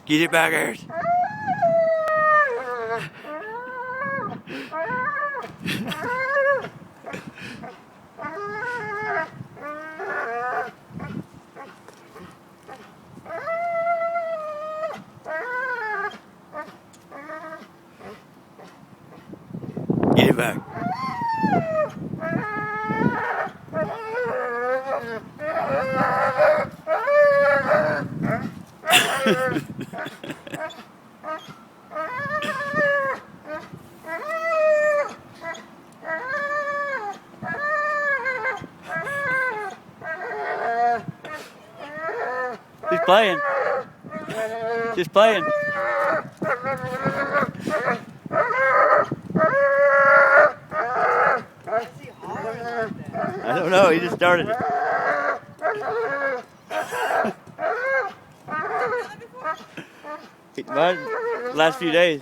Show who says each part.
Speaker 1: Get it, baggers. Get it back. She's playing. She's playing. I don't know, he just started it. Last few days.